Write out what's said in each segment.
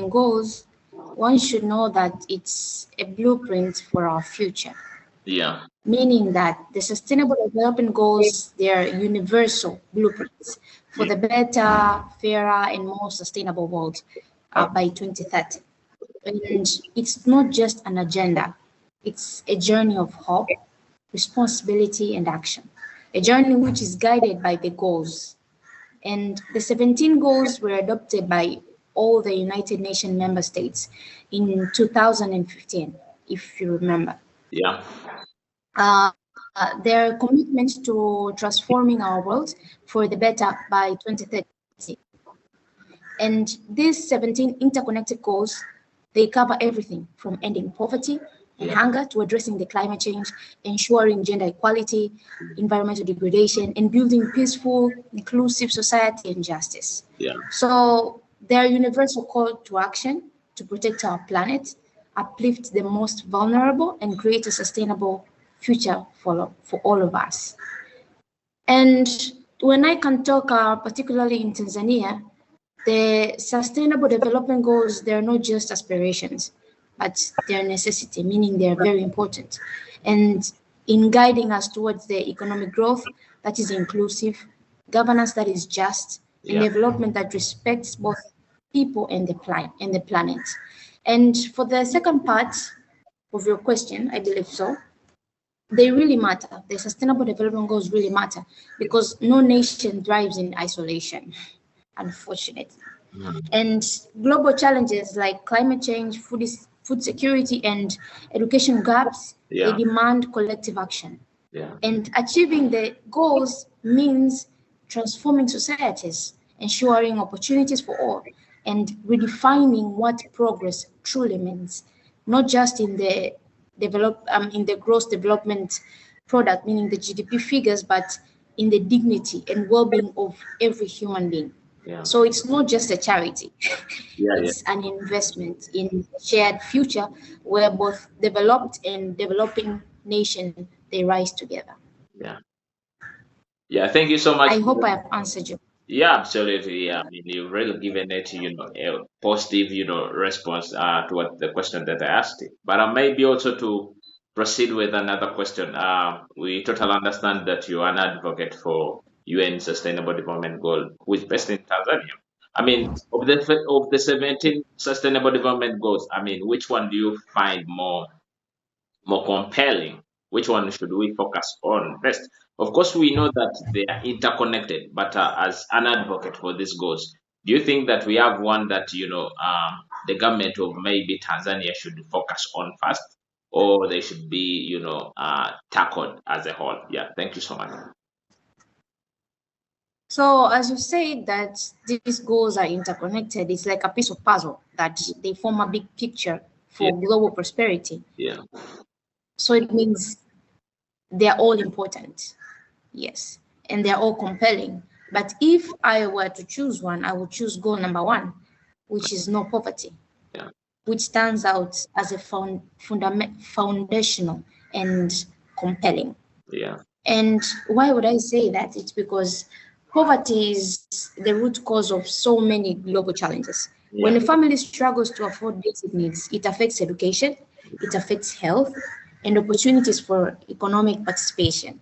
Development Goals, one should know that it's a blueprint for our future. Yeah. Meaning that the Sustainable Development Goals, they're universal blueprints for the better, fairer, and more sustainable world by 2030. And it's not just an agenda, it's a journey of hope, responsibility, and action. A journey which is guided by the goals. And the 17 goals were adopted by all the United Nations member states in 2015, if you remember. Yeah. Their commitment to transforming our world for the better by 2030. And these 17 interconnected goals, they cover everything from ending poverty and hunger to addressing the climate change, ensuring gender equality, environmental degradation, and building peaceful, inclusive society and justice. Yeah. So they're universal call to action to protect our planet, uplift the most vulnerable, and create a sustainable future for all of us. And when I can talk particularly in Tanzania, the Sustainable Development Goals, they're not just aspirations, but they're necessity, meaning they're very important. And in guiding us towards the economic growth that is inclusive, governance that is just, and development that respects both people and the planet. And for the second part of your question, I believe so, they really matter. The Sustainable Development Goals really matter because no nation thrives in isolation, unfortunately. And global challenges like climate change, food security, and education gaps, they demand collective action. And achieving the goals means transforming societies, ensuring opportunities for all, and redefining what progress truly means, not just in the gross development product, meaning the GDP figures, but in the dignity and well-being of every human being. So it's not just a charity, it's an investment in a shared future where both developed and developing nations, they rise together. Yeah, thank you so much. I hope I have answered you. Yeah, absolutely. Yeah, I mean, you've really given it, a positive, response towards the question that I asked you. But maybe also to proceed with another question. We totally understand that you are an advocate for UN Sustainable Development Goal, which is based in Tanzania. I mean, of the 17 Sustainable Development Goals, I mean, which one do you find more compelling? Which one should we focus on first? Of course, we know that they are interconnected, but as an advocate for these goals, do you think that we have one that the government of maybe Tanzania should focus on first, or they should be tackled as a whole? Yeah, thank you so much. So as you say that these goals are interconnected, it's like a piece of puzzle that they form a big picture for global prosperity. So it means they're all important, yes, and they're all compelling. But if I were to choose one, I would choose goal number 1, which is no poverty, which stands out as a foundational and compelling. And why would I say that? It's because poverty is the root cause of so many global challenges. When a family struggles to afford basic needs, it affects education, it affects health, and opportunities for economic participation.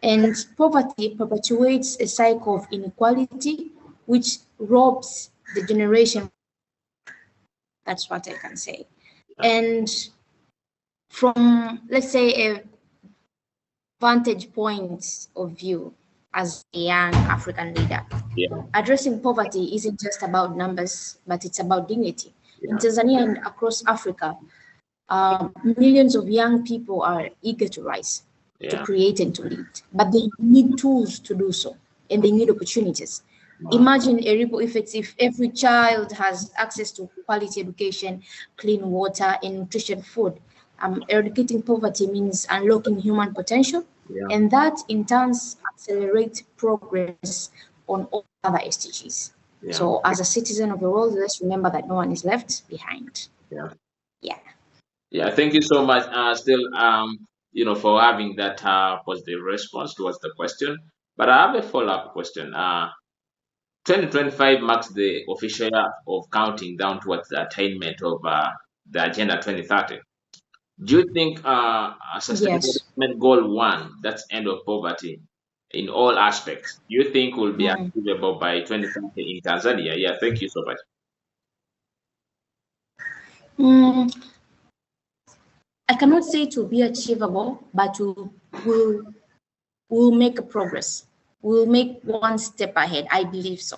And poverty perpetuates a cycle of inequality, which robs the generation. That's what I can say. And from, let's say, a vantage point of view as a young African leader, addressing poverty isn't just about numbers, but it's about dignity. In Tanzania and across Africa, millions of young people are eager to rise, to create and to lead, but they need tools to do so, and they need opportunities. Imagine a ripple effect if every child has access to quality education, clean water, and nutritious food. Eradicating poverty means unlocking human potential, and that in turn accelerates progress on all other SDGs. So as a citizen of the world, let's remember that no one is left behind. Yeah, thank you so much. For having that positive response towards the question. But I have a follow-up question. 2025 marks the official year of counting down towards the attainment of the Agenda 2030. Do you think a sustainable Yes. development goal one, that's end of poverty in all aspects, do you think will be Mm. achievable by 2030 in Tanzania? Yeah, thank you so much. Mm, I cannot say it will be achievable, but we'll make a progress. We'll make one step ahead. I believe so.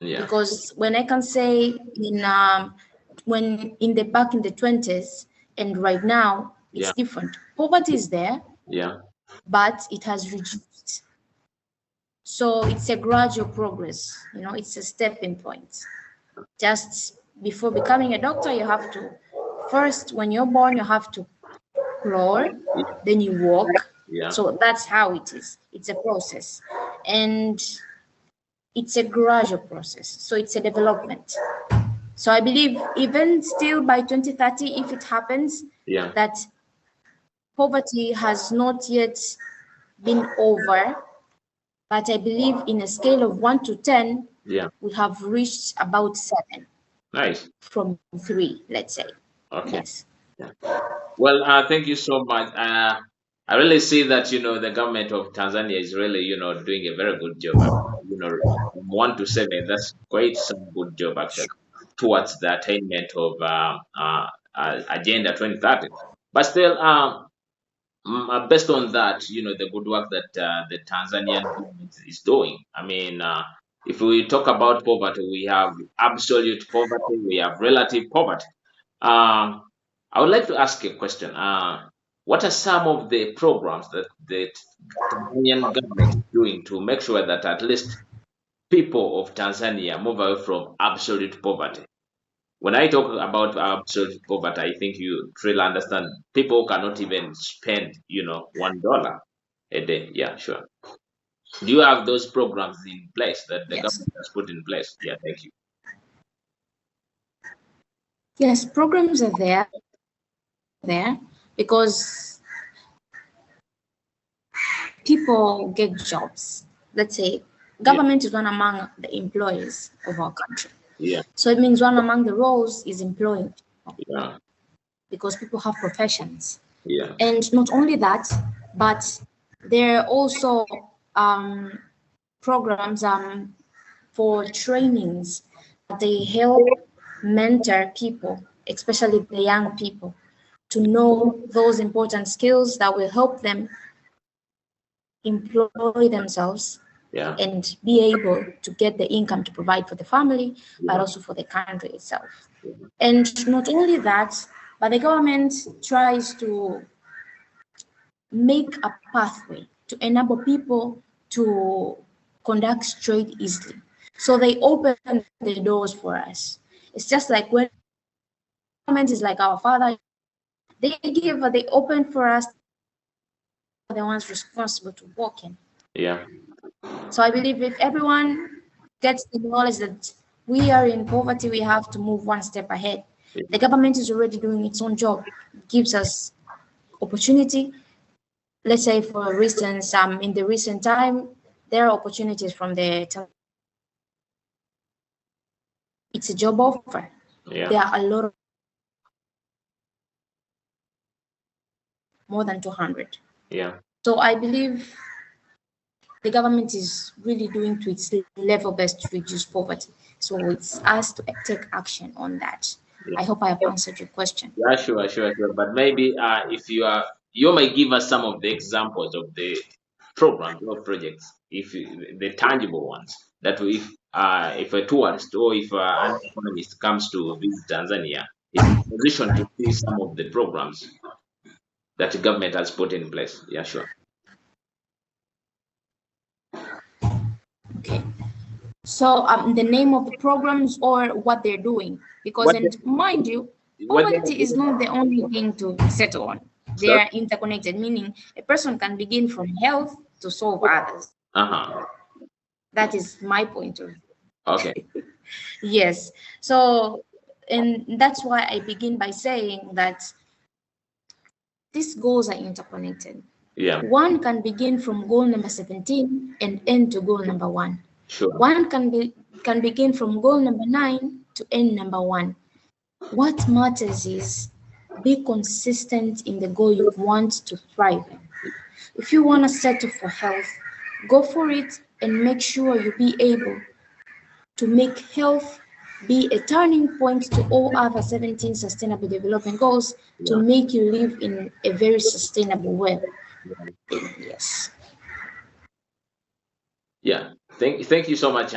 Yeah, Because when I can say when in the back in the 20s and right now, it's yeah, different. Poverty is there, yeah, but it has reduced. So it's a gradual progress, it's a stepping point. Just before becoming a doctor, you have to, first, when you're born, you have to crawl, then you walk. yeah, So that's how it is. It's a process. And it's a gradual process. So it's a development. So I believe even still by 2030, if it happens, yeah, that poverty has not yet been over, but I believe in a scale of 1 to 10, yeah. we have reached about 7 Nice. from 3, let's say. Okay. Yes. Yeah. Well, thank you so much. I really see that the government of Tanzania is really doing a very good job. From 1 to 7, that's quite some good job actually towards the attainment of Agenda 2030. But still, based on that, the good work that the Tanzanian government is doing. I mean, if we talk about poverty, we have absolute poverty, we have relative poverty. Um, I would like to ask a question. What are some of the programs that the Tanzanian government is doing to make sure that at least people of Tanzania move away from absolute poverty? When I talk about absolute poverty, I think you really understand. People cannot even spend, $1 a day. Yeah, sure. Do you have those programs in place that the Yes. government has put in place? Yeah, thank you. Yes, programs are there because people get jobs. Let's say government is one among the employers of our country. Yeah, So it means one among the roles is employing people yeah, because people have professions. yeah, And not only that, but there are also programs for trainings. They help mentor people, especially the young people, to know those important skills that will help them employ themselves yeah, and be able to get the income to provide for the family, but yeah, also for the country itself. And not only that, but the government tries to make a pathway to enable people to conduct trade easily. So they open the doors for us. It's just like when government is like our father, they open for us, the ones responsible to walk in. yeah, So I believe if everyone gets the knowledge that we are in poverty, we have to move one step ahead. The government is already doing its own job. It gives us opportunity. Let's say, for instance, in the recent time, there are opportunities from it's a job offer. yeah, There are a lot of more than 200. yeah. So I believe the government is really doing to its level best to reduce poverty. So it's us to take action on that. Yeah. I hope I have answered your question. Yeah, sure, sure, sure. But maybe if you might give us some of the examples of the programs or projects, the tangible ones that if a tourist or if an economist comes to visit Tanzania, is in a position to see some of the programs that the government has put in place. Yeah, sure. Okay. So the name of the programs or what they're doing, because What and mind you, what they are poverty is doing? not the only thing to settle on. They Sir? are interconnected, meaning a person can begin from health to solve others. Uh-huh. That is my point of view. Okay. Yes. So, and that's why I begin by saying that these goals are interconnected. Yeah, One can begin from goal number 17 and end to goal number 1. sure. One can can begin from goal number 9 to end number 1. What matters is be consistent in the goal you want to thrive in. If you want to settle for health, go for it and make sure you be able to make health be a turning point to all other 17 sustainable development goals to make you live in a very sustainable way. Yes. Yeah. Thank you so much.